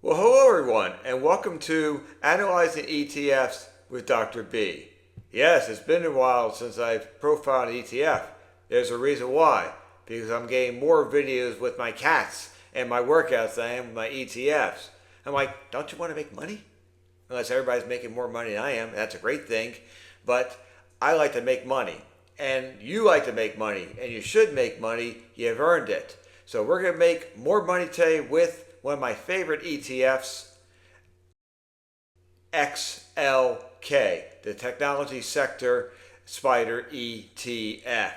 Well, hello everyone, and welcome to Analyzing ETFs with Dr. B. Yes, it's been a while since I've profiled an ETF. There's a reason why, because I'm getting more videos with my cats and my workouts than I am with my ETFs. I'm like, don't you want to make money? Unless everybody's making more money than I am, that's a great thing. But I like to make money, and you like to make money, and you should make money. You've earned it. So we're going to make more money today with one of my favorite ETFs, XLK, the Technology Sector Spider ETF.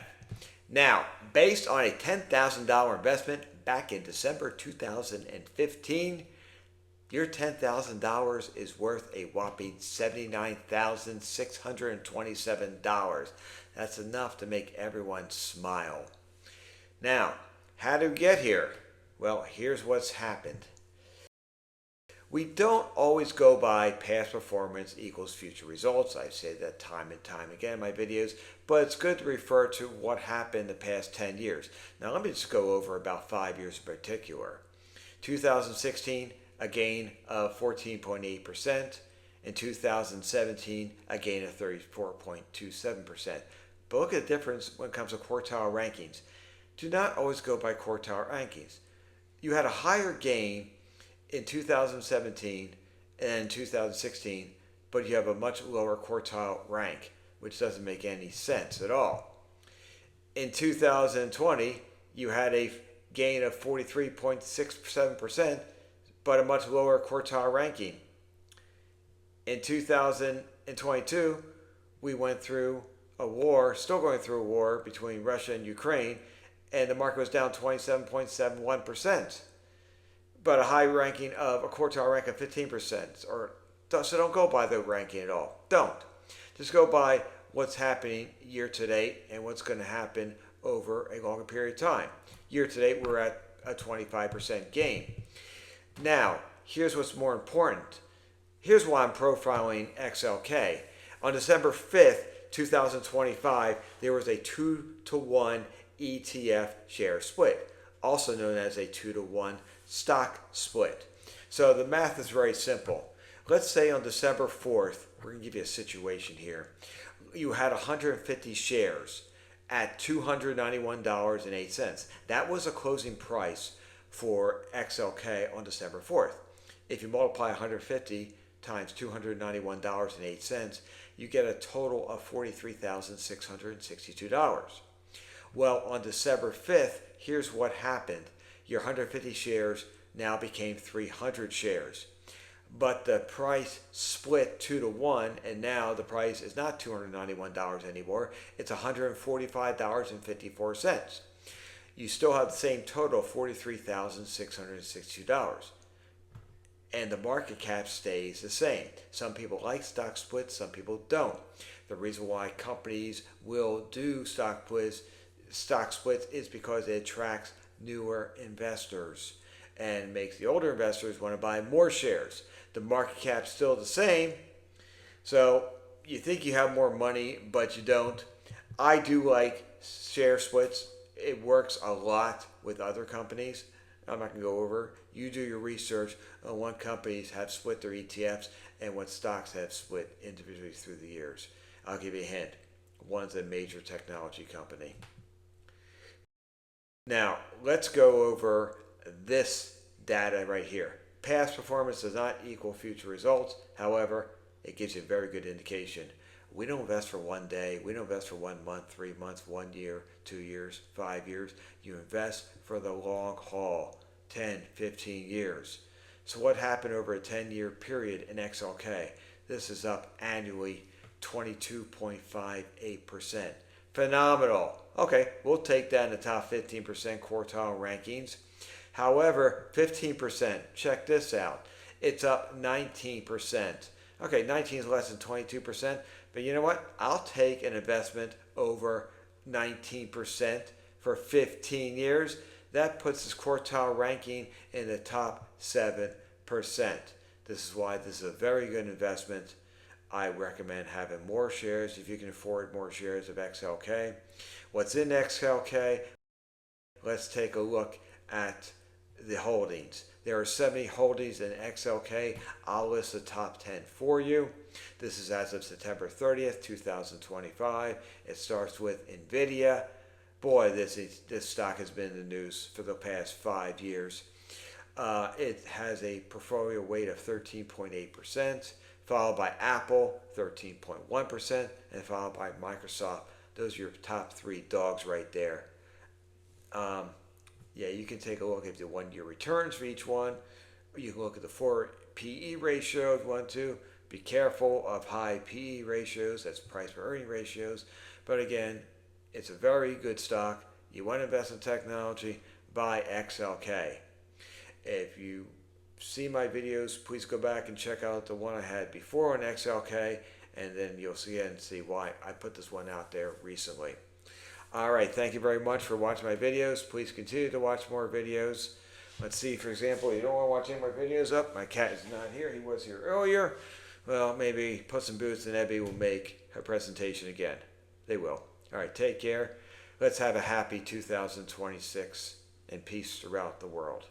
Now, based on a $10,000 investment back in December 2015, your $10,000 is worth a whopping $79,627. That's enough to make everyone smile. Now, how did we get here? Well, here's what's happened. We don't always go by past performance equals future results. I've said that time and time again in my videos, but it's good to refer to what happened the past 10 years. Now let me just go over about 5 years in particular. 2016, a gain of 14.8%. In 2017, a gain of 34.27%. But look at the difference when it comes to quartile rankings. Do not always go by quartile rankings. You had a higher gain in 2017 and 2016, but you have a much lower quartile rank, which doesn't make any sense at all. In 2020, you had a gain of 43.67%, but a much lower quartile ranking. In 2022, we went through a war, still going through a war between Russia and Ukraine, and the market was down 27.71%, but a high ranking of a quartile rank of 15%. So don't go by the ranking at all. Don't. Just go by what's happening year to date and what's going to happen over a longer period of time. Year to date, we're at a 25% gain. Now, here's what's more important. Here's why I'm profiling XLK. On December 5th, 2025, there was a 2-to-1 ETF share split, also known as a 2-to-1 stock split. So the math is very simple. Let's say on December 4th, we're going to give you a situation here. You had 150 shares at $291.08. That was a closing price for XLK on December 4th. If you multiply 150 times $291.08, you get a total of $43,662. Well, on December 5th, here's what happened. Your 150 shares now became 300 shares. But the price split 2-to-1, and now the price is not $291 anymore. It's $145.54. You still have the same total of $43,662. And the market cap stays the same. Some people like stock splits, some people don't. The reason why companies will do stock splits is because it attracts newer investors and makes the older investors want to buy more shares. The market cap's still the same, so you think you have more money, but you don't. I do like share splits. It works a lot with other companies. I'm not going to go over. You do your research on what companies have split their ETFs and what stocks have split individually through the years. I'll give you a hint. One's a major technology company. Now, let's go over this data right here. Past performance does not equal future results. However, it gives you a very good indication. We don't invest for one day. We don't invest for 1 month, 3 months, 1 year, 2 years, 5 years. You invest for the long haul, 10, 15 years. So what happened over a 10-year period in XLK? This is up annually 22.58%. Phenomenal. Okay, we'll take that in the top 15% quartile rankings. However, 15%, check this out. It's up 19%. Okay, 19 is less than 22%, but you know what? I'll take an investment over 19% for 15 years. That puts this quartile ranking in the top 7%. This is why this is a very good investment. I recommend having more shares if you can afford more shares of XLK. What's in XLK? Let's take a look at the holdings. There are 70 holdings in XLK. I'll list the top 10 for you. This is as of September 30th, 2025. It starts with NVIDIA. Boy, this stock has been in the news for the past 5 years. It has a portfolio weight of 13.8%, followed by Apple, 13.1%, and followed by Microsoft. Those are your top 3 dogs right there. Yeah, you can take a look at the 1-year returns for each one. You can look at the 4 PE ratio if you want to. Be careful of high PE ratios, that's price per earning ratios. But again, it's a very good stock. You want to invest in technology, buy XLK. If you see my videos, please go back and check out the one I had before on XLK, and then you'll see why I put this one out there recently. All right, thank you very much for watching my videos. Please continue to watch more videos. Let's see, for example, you don't want to watch any more videos up. My cat is not here. He was here earlier. Well, maybe Puss in Boots and Ebby will make her presentation again. They will. All right, take care. Let's have a happy 2026 and peace throughout the world.